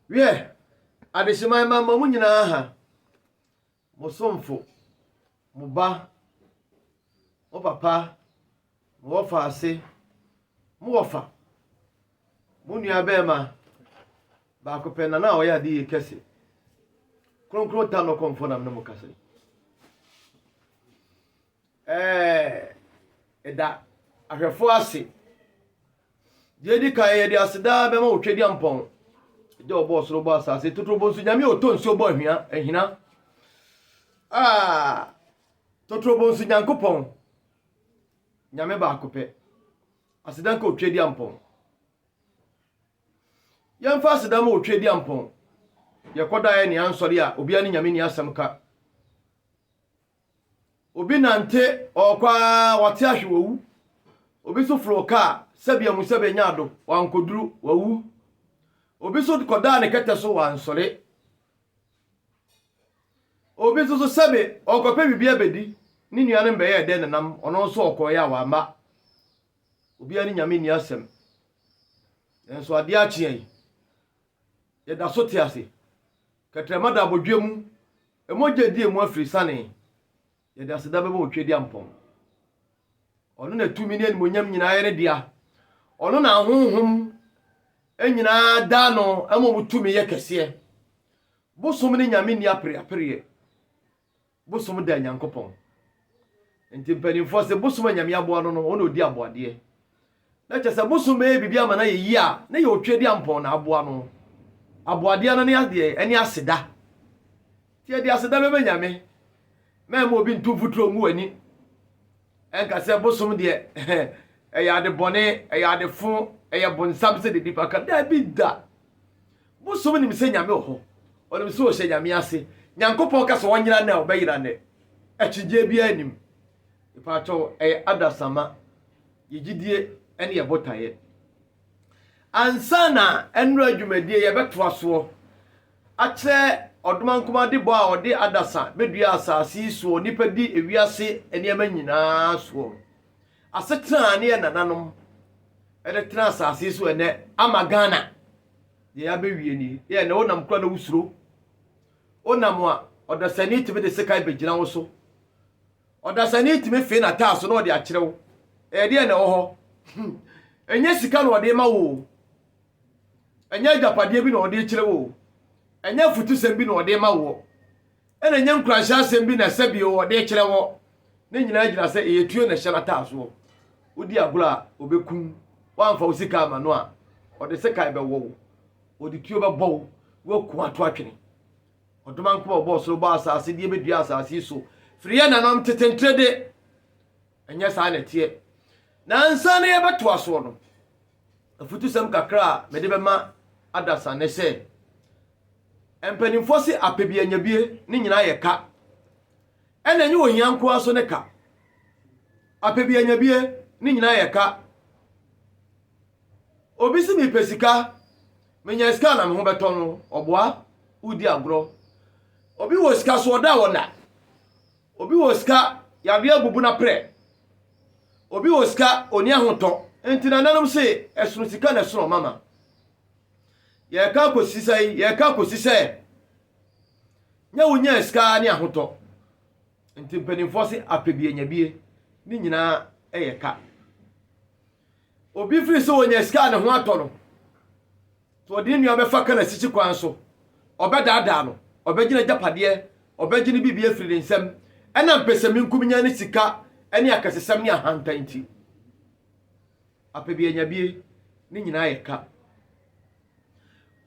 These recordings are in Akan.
Wie adesima mama mu nyina ha mo somfo mo ba mo papa mo wofa ase mo wofa mo nua bema ba ko pena na oya di Kesse kronkron Tano komfour na mo kase eda ahwefo ase di kan di aseda be ma otwedi ampon de obo soro bo asase totrobo nsu nyame otonsu obo ahia ahina totrobo nsu nyankopon nyame ba akopɛ aseda ka otwedi ampon yamfa aseda ma otwedi ampon yekoda ye ne ansori a obi ani nyame ni asem ka obi nante okwa wate ahwewu obi so floka sabia mu sabe nyado wankoduru wawu obi so koda ne kete so wansore obi so sabe okope bibia bedi ni nuane mbe ye de nenam ono so okoya wa ma obi ani nyame ni asem enso ade a chie ye da so te ase katrema da bodwemu emoje die mu afri sane ye da se da be bo twedi ampon ono na tumi ne monyam nyina ye ne dia ono na honhom enyina da no amomutumi ye kese bosom ne nyame ni apre bosom da nyankopon enti mpanimfo se bosom nyame aboa no ono di aboade na chese bosom e bibia ma na ye yi a na ye otwedi ampon na aboa no aboade no ne ade eni aseda tie de aseda be nyame memo obi ntufutro mu ani enka se bosom de eya de bone eya de fun eya bonsam se de dipa ka da bi da bosom ni mse nyame ho onim se o hye nyame ase nyankopon ka so wonyira na obayira ne akije bia anim ipa to adasama yigidie ene ye botaye ansana enro adwumadie ye beto aso ache odomankoma de bo a ode adasa bedua asase so nipa di ewiase eniema nyina so asetra ne nananom ede tra asase so ene amagana ye abewie ni ye ne wonam kura na wusuro onam a odasani timi de sekai begina wo so odasani timi fe na ta so na ode akyerew de na wo ho enye sika na ode ma wo enye japade bi na ode kyerew enye futu sem bi na ode ma wo ene enye nkurahya sem bi na sabi wo ode kyerew ne nyina gina se eyetuo na hyela ta so odi agura obekum wanfa osika amano a ode sekai be wo odi tuo be bo wo ku ato atwene odomanko obo so bo asase die bedua asase so friye na nom tetentrede enye sa na tie na nsa na ye beto aso no afutu sem kakra me de be ma adasa ne se empanimfo se apebia nyabie ne nyina ye ka ena nye ohianko aso ne ka apebia nyabie ne nyina ye ka obi si mi pesika menya sika na me ho beto no oboa udi agro obi wo sika so oda wona obi wo sika ya bia bubu na pre obi wo sika oni ahoto enti na nanom se esunu sika na sunu mama ye ka kosisai nya wonya sika ne ahoto enti mpanimfo se apebie nyabie ni nyina eyeka obi firi se wonya sika ne ho atoro to odi nua befa kana sichi kwan so obedada no obegina japade obegina bibie firi nsem ena mpesemi nkuminya ne sika ene akasesem ne ahantanti apebie nyabie ni nyina yeka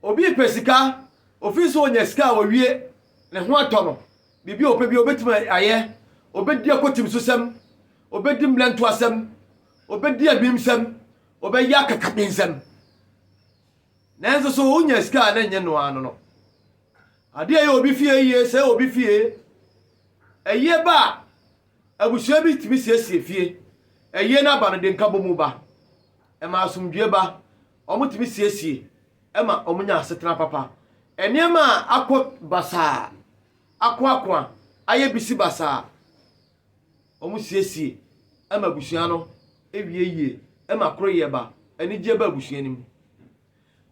obi pesika ofisi wonya sika wawie ne ho atono bibi opebi obetima aye obedi akotim susem obedi mlento asem obedi abimsem obeyi akakabensem nanzo so wonya sika na nye no ano no ade aye obi fie ye se obi fie eye ba abusua bi timi siesie fie eye na ba no de nka bomu ba e ma asumdwe ba omutimi siesie e ma omunya asetena papa eniema akọ basa akwa aye bisi basa omu siesie e ma abusua no ewie e ma koro ye ba eni je ba abusua nim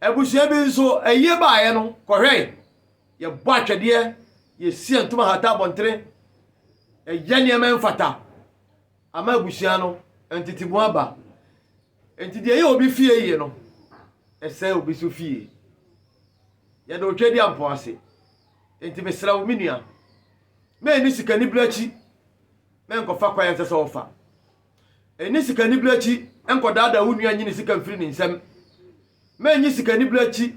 Ebusua bi nso eye baaye no kohwe ye bo atwede ye sie ntuma hata bontere eye ne ma mfata ama ebusua no entitimu aba entidi ye obi fie ye no ese obi so fie ye do twedi ampo ase enti mesra wo minua me ni sika ni blachi me nkofa kwa yense so ofa eni sika ni blachi enkodada wo nua nyini sika mfiri ni nsem me nyi sika ni blachi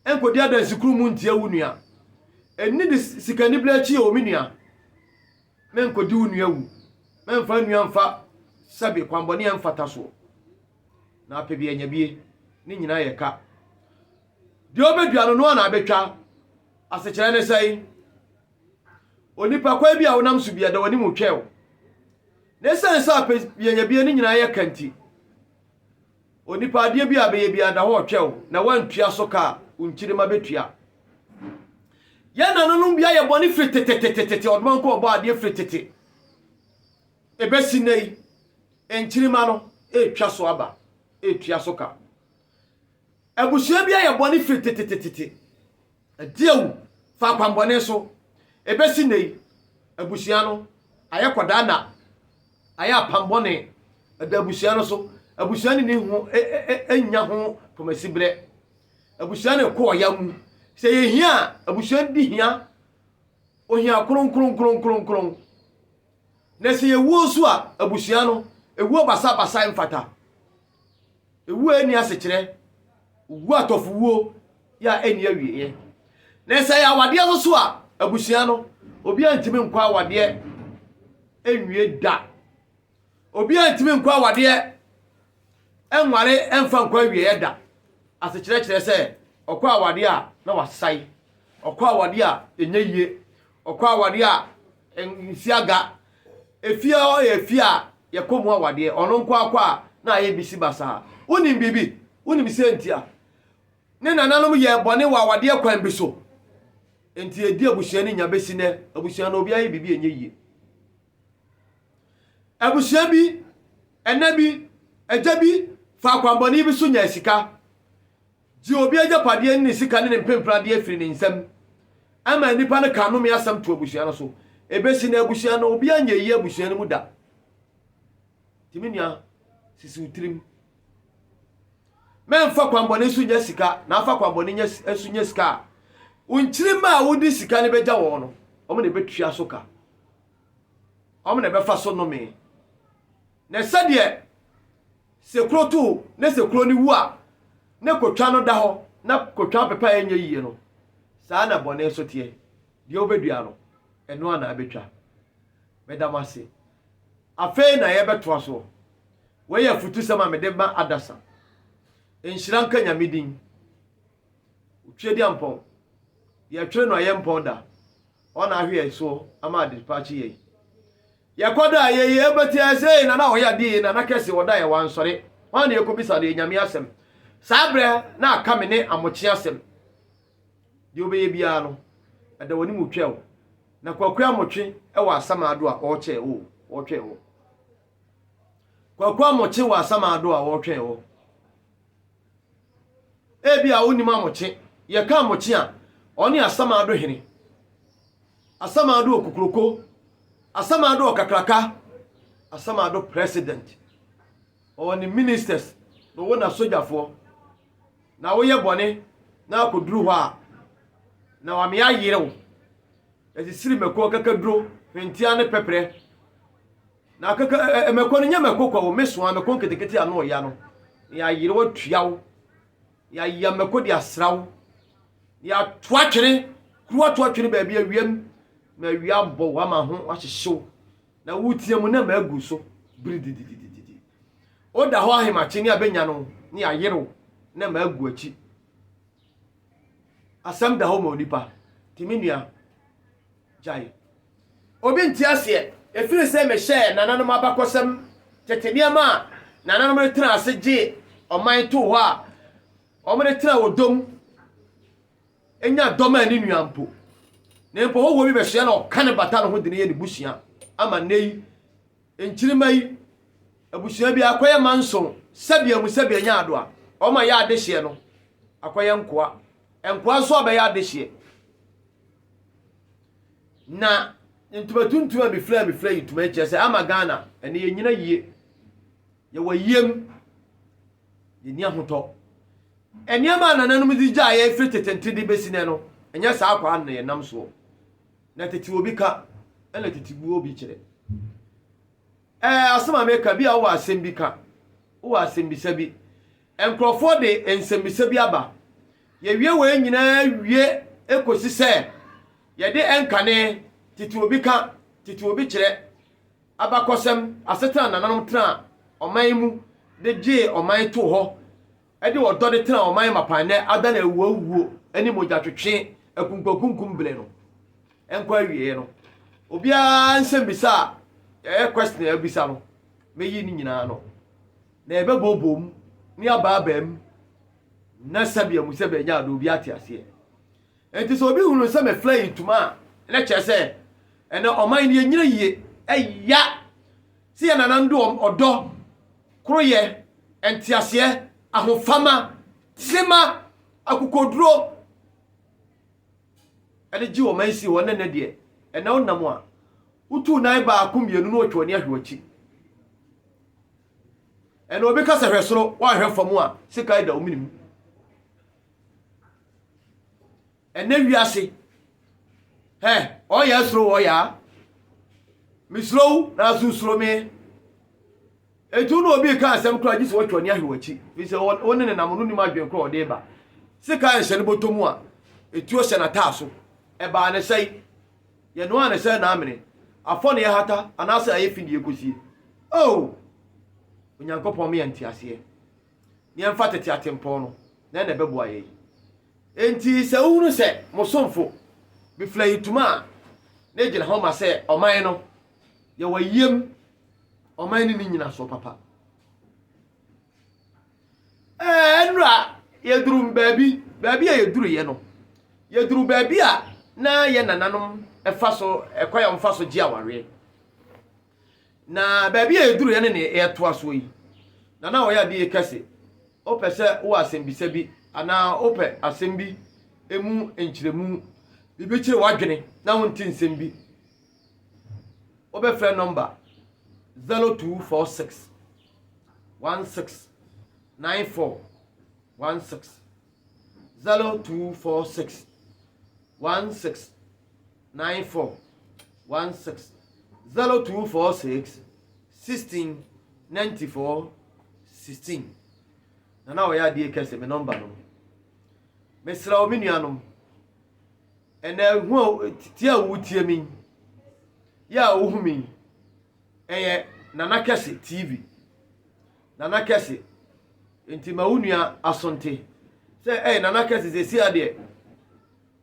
enkodi ada sikuru mu ntia wo nua eni di sika ni blachi o minua me nkodi wo nua wu me mfa nua mfa sabi kwamboni emfata so na apebi anyabie ni nyina ye ka di obeduano no na abetwa asechire ne sai onipa kwa bi a wonam so bia da wani mu twɛw ne sense apebi anyabie ni nyina ye kanti onipa ade bi abeye bia da ho twɛw na wantua so ka unkyire ma betua ya nanonum bia ye boni fritetetetete odman ko obo ade fritete ebesi nei enkyire ma no etwa so aba etua so ka abusua bia ye boni fritetetetete adiewu fa kwambone so ebesi nei abusua no ayekoda na ayapambone adabusua no so abusua ni hu enya ho pomasibre abusua ne ko yamu se ye hia abusua di hia ohia kronkron na se ye wuo so a abusua no ewuo basa mfata ewuo eni asechire wu atofu wuo ya eni awie na se ya wade so a abusua no obi antimi nkwa wade enwie da obi antimi nkwa wade enware emfa nkwa wie da asechire kire se okwa awade a na wasai okwa awade a enye okwa awade a ensiaga efia yakomu awade ono nkwa akwa na aye bisi basa unim bibi unim sentia ne nananom ye bone wa awade kwan bi so enti edi abusua ni nyabesi ne abusua no obi aye bibi enye yie abusua bi enabi ejabi fa kwamboni bi so nya sika ji obi ajapade ni sika ne mpemprade afiri ne nsam ama nipa ne kanome asam to abusua no so ebesi na abusua no obi anya yi abusua no mu da timinia sisi utrim memfa kwamboni so nya sika na afa kwamboni nya esu nya sika unchirima wudi sika ne beja wo no omo ne betua so ka omo ne befa so no me na sade sekro tu ne sekro ni wu a ne kotwa no da ho na kotwa pepa enye yie no saa na bone so tie de obedua no eno ana abetwa medamase afei na ye beto so we ya futu sama medeba adasa enhyiranka nyamedin utwedi ampon ye twere no ayempon da ona ahwe so ama dispatch ye yakoda ye ebeti ase na hoya di na Kesse woda ye wansore wan na ekobisa de nyame asem sabre na aka ne amochi asem di obeye bia no ada woni mu twɛw na kwakwa amotwe e wa asamado a ɔkye wo twɛ wo kwakwa amotwe wa asamado a ɔtwɛ wo ebia woni ma amotwe ye ka amotwe a ɔne asamado hene asamado okukuroko asamado okakraka asamado president oni ministers no wona sojafo na wo ye bone na akoduru ho a na wa me ayerewo ezisiri meko kaka duro hwentia ne pepre na kaka meko no nya meko kwa wo meso a meko ketekete a no ya no ya yerewo tuawo ya meko di asrawo ya toatwere kruwa toatwere ba bia wiem na wia bo wa ma ho ahyehyew na wutie mu na magu so brididididi oda ho ahemache ni abenya no ni ayerewo na magu achi asam da ho ma onipa timinua jai obi ntiase efiri se me hye nananom abakosem tetenia ma nananom tena aseje oman to ho a omre tena wodom enya doma ni nuampo ne mpo wo bi behye na okane bata no ho de ne ye ne busua ama nei enkyirima yi abusua bi akoye manso sabia mu sabia nya ado a o ma ya ade hye no akoye nkoa so abeya adehye na ntuma tuntuma bi fla ituma chese ama Ghana ene ye nyina yie ye wayem ye ni ahoto ene ama nananum di gya ye firi tetente di besine no enya sa akwa na ye nam so na tete obi ka ena tete bu obi kire asema meka bi a wo asem bi ka wo asem bi sabi enkrofo de ensem bi sabi aba ye wie we nyina wie ekosi se ye de enkane tete obi ka tete obi kire abakosem asetan nananom tra oman mu de gye oman to ho e de odo de tra oman mapane ada na ewuo ani mogya twetwe akunkunkum bele no enkwa wie no obia nsem bisa question ebisa no meyi ni nyina no na ebe bobom ni ababam na sabia mu se be nya do obi atiase enti so obi hunu se me fly ituma na chese ene oman ni nyina yie eya si ya nanando odo kroye entiase ahofama sema akukodro ene ji oman si wona na de ene wonam a utu nai ba akumienu no otwo ni ahwechi ene obi ka se hwesoro wa hwefamu a sikai da ominim ene wiase oya sro oya misro na susro me etu no obi ka asem kro agi se otwo ni ahwechi fi se woni ne namunu ni madwen kro ode ba sikai hye ne botomu a etu o hye na taaso e ba ne sei ye no ane sei na amene afọ na ya hata anasa aye findi ekosie onyankopon me entiase ne emfa tete atempo no na na bebu aye enti se uhuru se mosomfo bi fly ituma na gina homa se oman no ye wayem oman ni nyina so papa enra ye duru baabi ye duru ye no ye duru baabi a na ye nananom efaso ekoya mfaso gi aware na baabi e duru ye ne to aso yi na wo ya de Kesse opese wo asembisa bi ana ope asembi emu enchiremu bibi kire wadwene na wonti nsembi obe frɛ number 0246 16 94 16 0246 16 94 16 0246 16 94 16 na wo ya de Kesse me number no mesra o menuanom ena hu titia wutie mi ya ohumi eye Nana Kesse TV Nana Kesse enti ma unua asonte se Nana Kesse ze si ade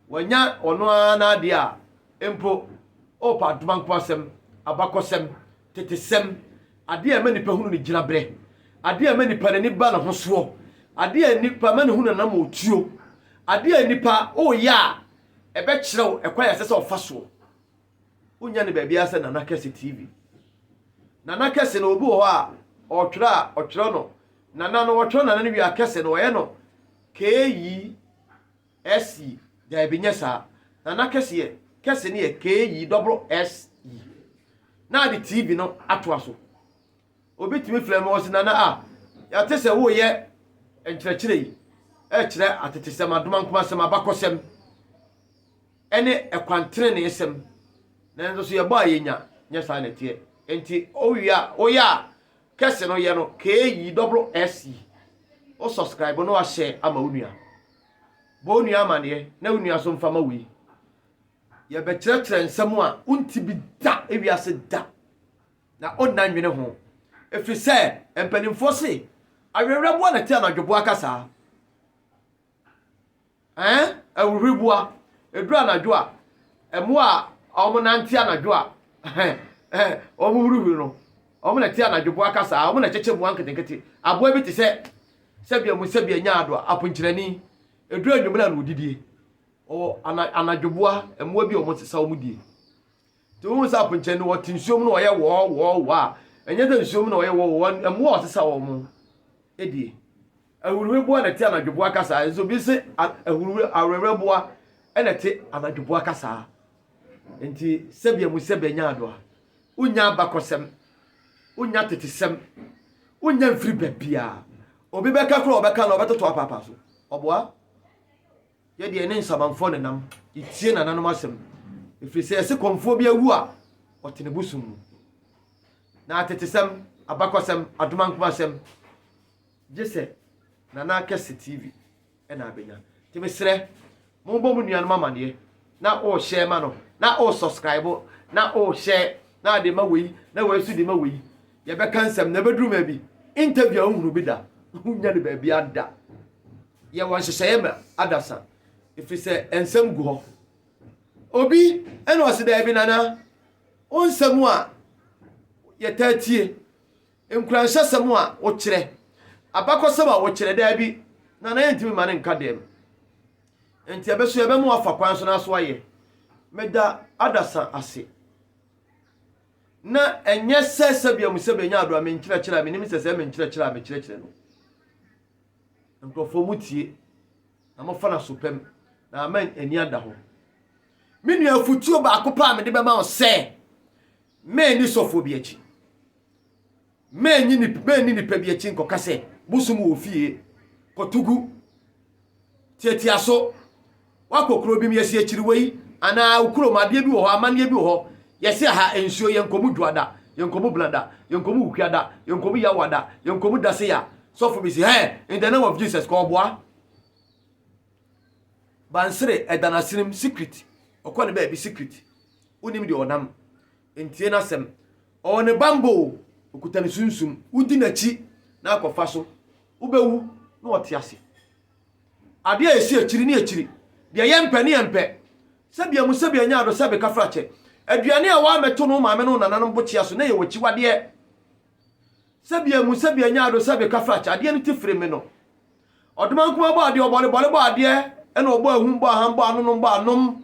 wanya ono na ade a empo opa dumankwasem abakosem tetesem ade a manipa hunu ni girabre ade a manipa ne ba na hoso ade a nipa mane hunu na ma otuo ade a nipa ya ebe kirew ekwaya sese ofaso unya ne baabi ase Nana Kesse TV Nana Kesse no obi ho a otwera no nana no otwera nana ne wi Kesse no ye no KESE da ebinyesa Nana Kesse ne ye KESE na di TV no ato aso obi timi flame o se nana ya tese wo ye enkyerɛkyerɛ yi kire atetesem adomankoma sem abakosem ene ekwantere ne esem na nso so ye ba yenya nya sa na tie enti oya Kesse no ye no KESE o subscribe no wa share ama unua bo unua amane na unua so mfama wi ye be kyerɛkyerɛ nsɛm a unti bi da ewiase da na onnanwene ho efiri sɛ empanimfo se awerɛwerɛboa na te anadwobo akasa awuribua edru anadwo a emo a omo nante anadwo a omo wururu no omo na te anadwobo akasa omo na kyekye mu anketenkete aboa bi te sɛ sabia nya ado aponkyerani edru anwumla na odidie anadwoboa emo bi omo sesa omo die to wo sa aponkyerani wo tinsuom no ɔyɛ wo a enye da nsuom no ɔyɛ wo emo o sesa omo edie ahuru boa na te anadwoboa kasa enso bi se ahuru awere boa na te anadwoboa kasa enti sebia mu sebia nya ado unya abakosem unya tetesem unya mfiri babia obi beka kro obeka na obeto papa so oboa ye de ne nsamanfo ne nam itie na nanom asem ifiri se komfour bi awu a otene busum na tetesem abakosem adumankuma asem jese na Kesse TV na abenya timesre mo bom nuanom amane na o share ma no na o subscribe na o share na de ma wei na we su de ma wei ye be kansem na bedru ma bi interview ohunu bi da hunya ne ba bi ada ye won hyehyeye ma adasa ifi se ensem gu ho obi eno ose da bi nana onsem a ye tatie enkuranhye sem a wo kire abakosem a wo kire da bi nana yentimi ma ne nka dem enti abeso ebe mu afa kwan so na so aye meda adasa ase na enye sesebia musebe nya ado ame nkyira me nim sese me nkyira me kyira no nkrofo mutie na mo fa na sopem na amen eni ada ho minu afutuo ba akopa me de be ma o se me ni sofo bi achi me ni pa bi achi nkoka se busum wo fie kotugu tieti aso wakokro bi me yesi akiri wei ana ukuro made bi wo ho amane bi wo ho yesi ha ensuo yenkomu duada yenkomu blanda yenkomu ukwiada yenkomu yawada yenkomu daseya sofo bi si in the name of Jesus ko boa bansere edanasirim secret okone ba bi secret unim de onam entie na sem one bambo okutani sunsum udi nachi na akofa so ubewu na otiase ade a esi akiri ni akiri de yempe ne yempe sabia mu sabia nya ado sabe kafrache aduane a wa meto no maame no nananom bochia so na ye wachi wade sabia mu sabia nya ado sabe kafrache ade no tifire me no odomankuma ba ade obole ba ade ena obo ahum ba han ba anu no ba anom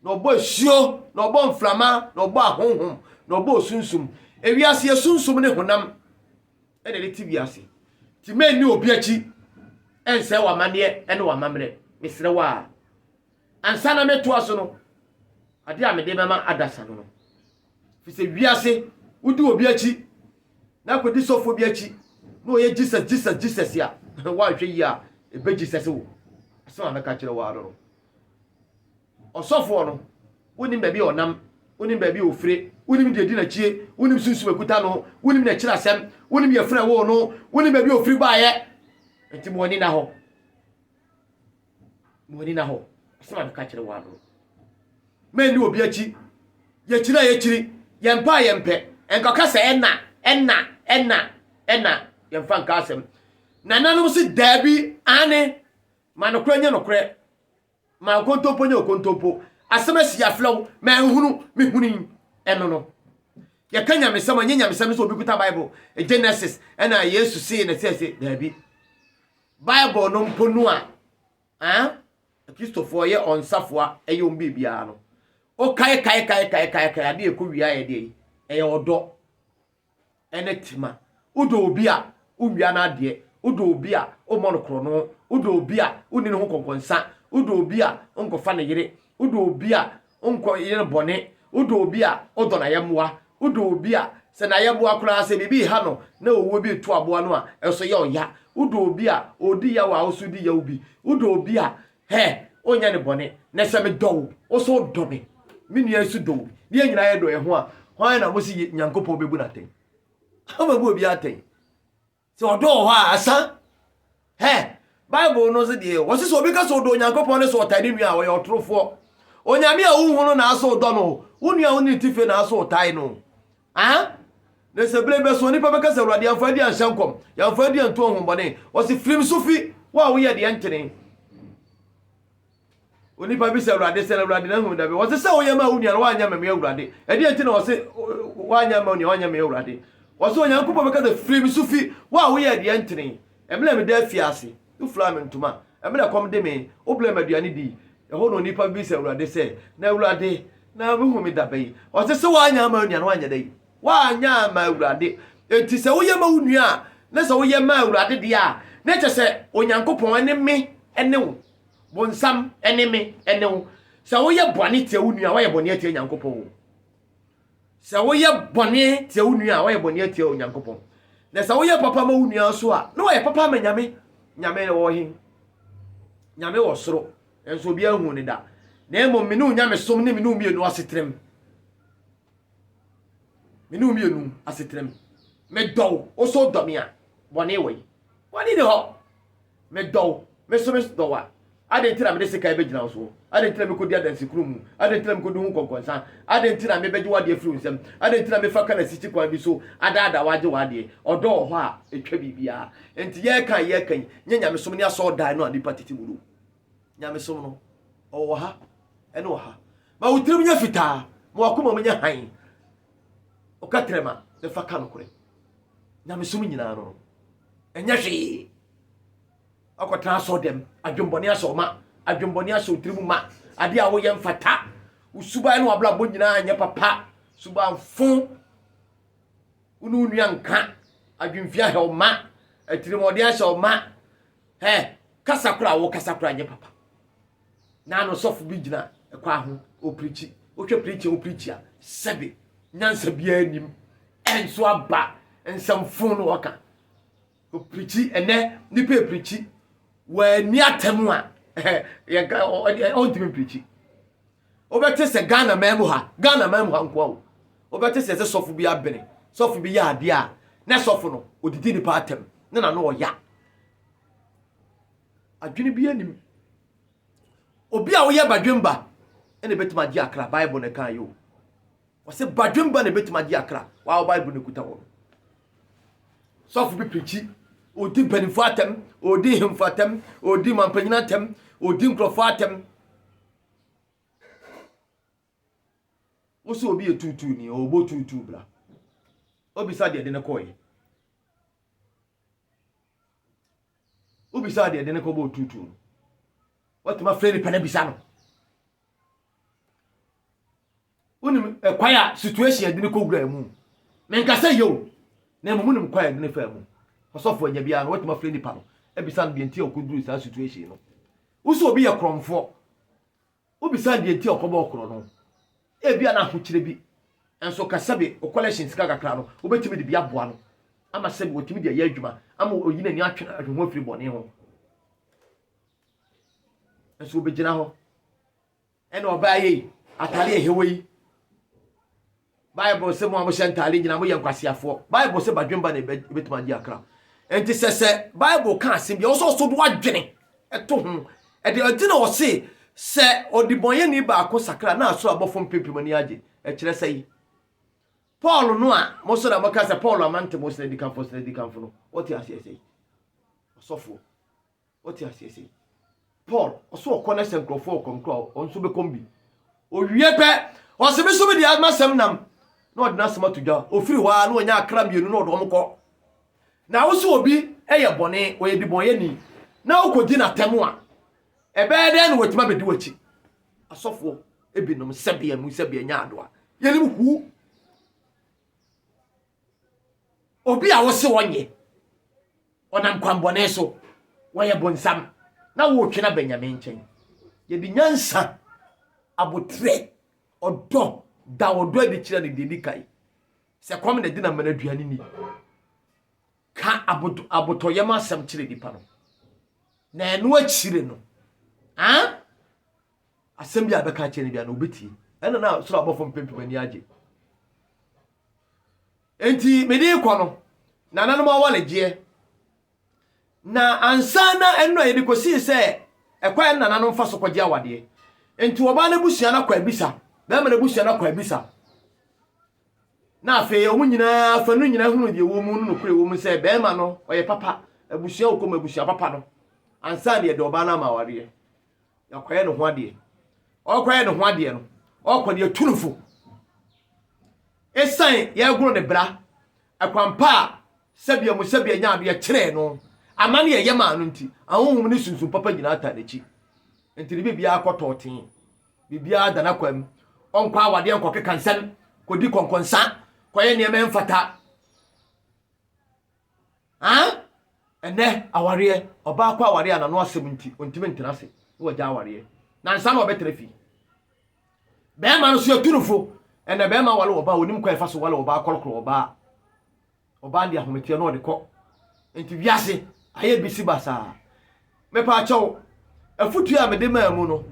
na obo hio na obo mframa na obo ahonhom na obo sunsum ewiase ye sunsum ne honam ena le tibiase ti me ni obi achi ense wa mane ena wa mamre mesre wa ansa na meto aso no ade a mede mama adasa no fi se wiase udi obi achi na kwedi sofo bi achi no ye Jesus ya wa hwe yi a ebe Jesus wo aso ameka kire wa aro osofo no woni ba bi onam woni ba bi ofire woni de di na chie woni sunsu ekuta no woni na kire asem woni ye frɛ wo no woni ba bi ofire ba ye enti mo ni na ho aso ameka kire wa aro me ni obi achi ye kire yempa yempe enkoka se enna yemfa nka asem nananom si dabi ane manokra nya nokre ma kontopo nya kontopo asemasi aflaw ma hunu me huni eno no ye kanya mesam nya mesam so obi kuta bible Genesis ena yesu si na sese dabi bible no mponu a Christopher ye onsafoa eye ombi bia no o kai ade ekowia ye de eye odo enetima udo obi a uwia na ade udo obi a o monokro no udo obi a uni ne ho konkonsa udo obi a onkofa ne yire udo obi a onko yire bone udo obi a odo na yemwa udo obi a se na yemwa kura se bibi ha no na owo bi to aboa no a eso ye oya udo obi a odi ya wa osu di ya obi udo obi a onya ne bone na se me do o so do me minu yesu do die nyina ye do e ho a hwan na mo si nyankopon bebu na ten ama bu obi aten se odo ho a asa bible no se die wo se so obi ka so do nyankopon ne so otade nua a wo ye otorofo onyame a uhunu na aso do no unua uni tife na aso otai no ne se brebe so nipa beka se urade amfa di anshankom ya amfa di anto hombone wo se firim sufi wa wo ye de entene onipa bi se urade se urade na hu da be wo se wo ye ma unua wa anya me urade e de entene wo se wa anya ma unua wa anya me urade wo se onyankopon beka se firim sufi wa wo ye de entene emle me da fiase u flam ntuma emle kom de me o blame aduane di ho no nipa bi se urade se na urade na bi hu me da be wo se wa anya ma unua wa anya dai wa anya ma urade enti se wo ye ma unua na se wo ye ma urade dia na che se onyankopon ene me ene wo bonsam ene me ene wo se wo ye bone tie wo nua wo ye bone tie nyankopon wo se wo ye bone tie wo nua wo ye bone tie onyankopon na se wo ye papa ma wo nua so a na wo ye papa ma nyame wo hin nyame wo soro enso bia hu ni da na emo me no nyame som ne me no mienu asetrem me no mienu asetrem me do o so do me a bone we wani de ho me do me so me do wa ade ntira me de sika be gina so ade ntira me kodi adansi krumu ade ntira me kodi hu konkonsan ade ntira me beji wade afiri nsem ade ntira me fa kana sichi kwa bi so ada waje wade odo ho a etwa bibia enti ye kan nyanya me som ne aso dai no anipa titi muru nyame som no o ha ene o ha ma wutirim nya fita ma wakoma nya han o katrema de fa kanu kure nyame som nyina no enya hwe akotra so dem adwombone aso ma adwombone aso tirimu ma ade a wo ye mfata usuba no abla bo nyina anya papa suba mfo unu nyanka adwemfia he o ma atirimode aso ma kasakura wo kasakura anya papa na no sofu bi gina ekwa ho o preachi o hwe preachi o preachia sebe nyansa bia anim enso aba ensamfo no waka o preachi ene ni pe preachi wa ni atemu a ye ga on timi preachi o bete se Ghana memu ha nko o bete se sofu bi abene sofu bi ya ade a na sofu no odidi ni pa atem na no o ya adwene bi anim obi a wo ye badwemba ene betima di akra bible ne kan yo wo se badwemba ne betima di akra wa bible ne kuta wo sofu bi preachi odi penifo atem odi hemfo atem odi mampanyina atem odi nkrofo atem wo se obi etutu ni obo tutu bra obi sa de ne koye obi sa de ne ko bo tutu what my friend pene bisa no unim kwaya situation de ne ko gura mu menka say yo na mu nim kwaya de ne fa mu osofo anya bia no what my friend pa no e bisa no de ntia okuduru sa situation no uso obi ye kromfo obi sa de ntia okoba okro no e bia na hokyire bi enso kasabe o collections kakra no obetimi de bia boa no ama sebe otimi de ya adwuma ama oyina ni atwe ahwo afiri bone ho enso obegina ho ene obaye atale ehewei bible se mo amhye ntale gina mo ye nkwasiafo bible se badwemba na betima di akra enti sese bible kan asem bia so so do adwene eto ho e de odina o se odibonye ni ba akosakra na aso abofo mpempem ani age e kire sei Paul no a mo so da makasa Paul amante mo se di kanfo no what you say osofo what you say Paul oso okona senkrofo konkro onso be kombi owie pe o se be so be di amasem nam na odina sema tudwa ofiri wa na onya akra mienu na odom ko na wo so obi eye bone o ye di bonye ni na okodi na temu a ebe de na wetima be di wachi asofo ebinom sebia mu sebia nya ado a yenim hu obi a wo se wonye onam kwambone so woye bonsam na wo twena Benjamin chen ye di nyansa abotre odo da odo edi kire ne di kai se kwam na di na mana duane ni ka abotoye ma asem kire di pa no na enu akire no asem bia be ka kire bia no obeti ena na soro abofo mpempem ani age enti mede ko no nananom awaleje na ansana eno ye dikosi se ekwa nananom fa sokoje awade enti oba na busua na kwa bisa be ma na busua na kwa bisa na afi omu nyina afanu nyina hunu de wo mu no kure wo mu se be ma no oye papa abusua okoma abusua papa no ansana ye de oba na ma awade yakwaye no ho ade okwaye no ho ade no okode tunufo esan ye gro ne bra akwampa sabia mu sabia nya ade kire no amane ye yema no nti ahonhum ne sunsun papa nyina ata nechi enti ne bibia akototen bibia dana kwam onkwa awade enkoke kansan kodi konkonsa koye ne memfata ene aware oba kwa aware ana no asem nti ontime ntenase wo gya aware na nsa na obetre fi be ma no so atunufo ene be ma wale oba onim kwa efa so wale oba kolokro oba ndi ahometia no de kɔ nti wiase aye bisi basa me pa chawo afutu a mede ma mu no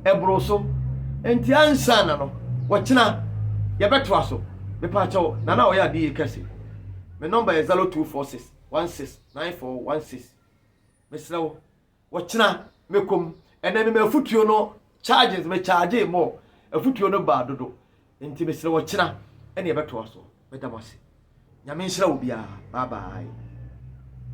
ebro so nti ansa na no wo kina ye beto aso me pa chawo na wo ya di Kesse my number is 0246169416 mesrawo wo kina mekom ene me afutuo no charges me charge more afutuo no ba dodo nti mesrawo kina ene ye beto aso medamase nyame nhyira wo bia bye bye